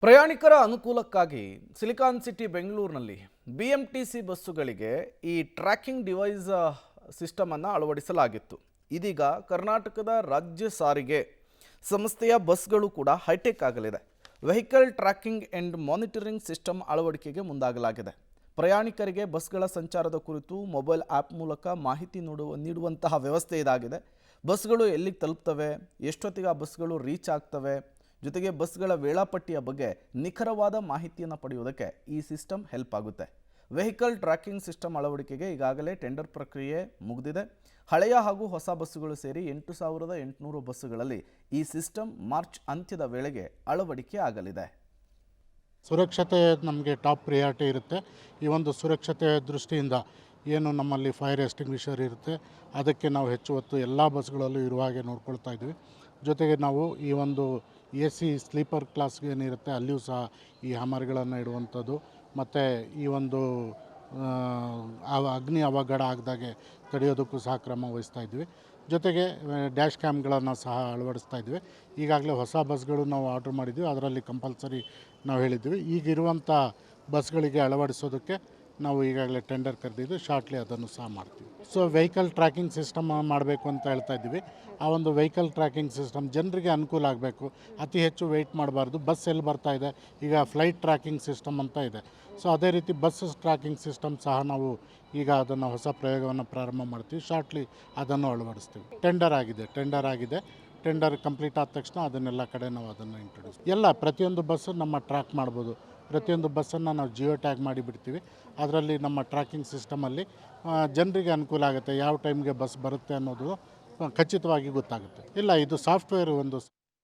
ಪ್ರಯಾಣಿಕರ ಅನುಕೂಲಕ್ಕಾಗಿ silicon city ಬೆಂಗಳೂರಿನಲ್ಲಿ ಬಿಎಂಟಿಸಿ ಬಸ್ಸುಗಳಿಗೆ ಈ ಟ್ರ್ಯಾಕಿಂಗ್ ಡಿವೈಸ್ ಸಿಸ್ಟಮ್ ಅನ್ನು ಅಳವಡಿಸಲಾಗಿತ್ತು. ಇದೀಗ ಕರ್ನಾಟಕದ ರಾಜ್ಯ ಸಾರಿಗೆ ಸಂಸ್ಥೆಯ ಬಸ್ಗಳು ಕೂಡ ಹೈಟೆಕ್ ಆಗಲಿದೆ. Vehicle tracking and monitoring system ಅಳವಡಿಕೆಗೆ ಮುಂದಾಗಲಾಗಿದೆ. ಪ್ರಯಾಣಿಕರಿಗೆ ಬಸ್ಗಳ ಸಂಚಾರದ ಕುರಿತು ಮೊಬೈಲ್ ಆ್ಯಪ್ ಮೂಲಕ ಮಾಹಿತಿ ನೀಡುವಂತಹ ವ್ಯವಸ್ಥೆ ಇದಾಗಿದೆ. ಬಸ್ಗಳು ಎಲ್ಲಿಗೆ ತಲುಪ್ತವೆ, ಎಷ್ಟೊತ್ತಿಗೆ ಆ ಬಸ್ಗಳು ರೀಚ್ ಆಗ್ತವೆ, ಜೊತೆಗೆ ಬಸ್ಗಳ ವೇಳಾಪಟ್ಟಿಯ ಬಗ್ಗೆ ನಿಖರವಾದ ಮಾಹಿತಿಯನ್ನು ಪಡೆಯುವುದಕ್ಕೆ ಈ ಸಿಸ್ಟಮ್ ಹೆಲ್ಪ್ ಆಗುತ್ತೆ. ವೆಹಿಕಲ್ ಟ್ರ್ಯಾಕಿಂಗ್ ಸಿಸ್ಟಮ್ ಅಳವಡಿಕೆಗೆ ಈಗಾಗಲೇ ಟೆಂಡರ್ ಪ್ರಕ್ರಿಯೆ ಮುಗಿದಿದೆ. ಹಳೆಯ ಹಾಗೂ ಹೊಸ ಬಸ್ಸುಗಳು ಸೇರಿ 8,800 ಬಸ್ಸುಗಳಲ್ಲಿ ಈ ಸಿಸ್ಟಮ್ ಮಾರ್ಚ್ ಅಂತ್ಯದ ವೇಳೆಗೆ ಅಳವಡಿಕೆ ಆಗಲಿದೆ. ಸುರಕ್ಷತೆ ನಮಗೆ ಟಾಪ್ ಪ್ರಿಯಾರಿಟಿ ಇರುತ್ತೆ. ಈ ಒಂದು ಸುರಕ್ಷತೆ ದೃಷ್ಟಿಯಿಂದ ಏನು ನಮ್ಮಲ್ಲಿ ಫೈರ್ ಎಕ್ಸ್ಟಿಂಗ್ವಿಷರ್ ಇರುತ್ತೆ, ಅದಕ್ಕೆ ನಾವು ಹೆಚ್ಚು ಹೊತ್ತು ಎಲ್ಲ ಬಸ್ಗಳಲ್ಲೂ ಇರುವ ಹಾಗೆ ನೋಡ್ಕೊಳ್ತಾ ಇದ್ವಿ. ಜೊತೆಗೆ ನಾವು ಈ ಒಂದು AC ಸ್ಲೀಪರ್ ಕ್ಲಾಸ್ಗೆ ಏನಿರುತ್ತೆ ಅಲ್ಲಿಯೂ ಸಹ ಈ ಹ್ಯಾಮರ್ಗಳನ್ನು ಇಡುವಂಥದ್ದು, ಮತ್ತು ಈ ಒಂದು ಅಗ್ನಿ ಅವಘಡ ಆಗದಾಗೆ ತಡೆಯೋದಕ್ಕೂ ಸಹ ಕ್ರಮ ವಹಿಸ್ತಾ ಇದ್ವಿ. ಜೊತೆಗೆ ಡ್ಯಾಶ್ ಕ್ಯಾಮ್ಗಳನ್ನು ಸಹ ಅಳವಡಿಸ್ತಾ ಇದ್ವಿ. ಈಗಾಗಲೇ ಹೊಸ ಬಸ್ಗಳು ನಾವು ಆರ್ಡ್ರ್ ಮಾಡಿದ್ವಿ, ಅದರಲ್ಲಿ ಕಂಪಲ್ಸರಿ ನಾವು ಹೇಳಿದ್ವಿ. ಈಗಿರುವಂಥ ಬಸ್ಗಳಿಗೆ ಅಳವಡಿಸೋದಕ್ಕೆ ನಾವು ಈಗಾಗಲೇ ಟೆಂಡರ್ ಕರೆದಿದ್ದು, ಶಾರ್ಟ್ಲಿ ಅದನ್ನು ಸಹ ಮಾಡ್ತೀವಿ. ಸೊ ವೆಹಿಕಲ್ ಟ್ರ್ಯಾಕಿಂಗ್ ಸಿಸ್ಟಮ್ ಮಾಡಬೇಕು ಅಂತ ಹೇಳ್ತಾ ಇದ್ವಿ. ಆ ಒಂದು ವೆಹಿಕಲ್ ಟ್ರ್ಯಾಕಿಂಗ್ ಸಿಸ್ಟಮ್ ಜನರಿಗೆ ಅನುಕೂಲ ಆಗಬೇಕು, ಅತಿ ಹೆಚ್ಚು ವೆಯ್ಟ್ ಮಾಡಬಾರ್ದು. ಬಸ್ ಎಲ್ಲಿ ಬರ್ತಾ ಇದೆ, ಈಗ ಫ್ಲೈಟ್ ಟ್ರ್ಯಾಕಿಂಗ್ ಸಿಸ್ಟಮ್ ಅಂತ ಇದೆ. ಸೊ ಅದೇ ರೀತಿ ಬಸ್ ಟ್ರ್ಯಾಕಿಂಗ್ ಸಿಸ್ಟಮ್ ಸಹ ನಾವು ಈಗ ಅದನ್ನು ಹೊಸ ಪ್ರಯೋಗವನ್ನು ಪ್ರಾರಂಭ ಮಾಡ್ತೀವಿ. ಶಾರ್ಟ್ಲಿ ಅದನ್ನು ಅಳವಡಿಸ್ತೀವಿ. ಟೆಂಡರ್ ಆಗಿದೆ. ಟೆಂಡರ್ ಕಂಪ್ಲೀಟ್ ಆದ ತಕ್ಷಣ ಅದನ್ನೆಲ್ಲ ಕಡೆ ನಾವು ಅದನ್ನು ಇಂಟ್ರೊಡ್ಯೂಸ್ ಪ್ರತಿಯೊಂದು ಬಸ್ಸು ನಮ್ಮ ಟ್ರ್ಯಾಕ್ ಮಾಡ್ಬೋದು. ಪ್ರತಿಯೊಂದು ಬಸ್ಸನ್ನು ನಾವು ಜಿಯೋ ಟ್ಯಾಗ್ ಮಾಡಿ ಬಿಡ್ತೀವಿ. ಅದರಲ್ಲಿ ನಮ್ಮ ಟ್ರ್ಯಾಕಿಂಗ್ ಸಿಸ್ಟಮಲ್ಲಿ ಜನರಿಗೆ ಅನುಕೂಲ ಆಗುತ್ತೆ. ಯಾವ ಟೈಮ್ಗೆ ಬಸ್ ಬರುತ್ತೆ ಅನ್ನೋದು ಖಚಿತವಾಗಿ ಗೊತ್ತಾಗುತ್ತೆ. ಇದು ಸಾಫ್ಟ್ವೇರ್ ಒಂದು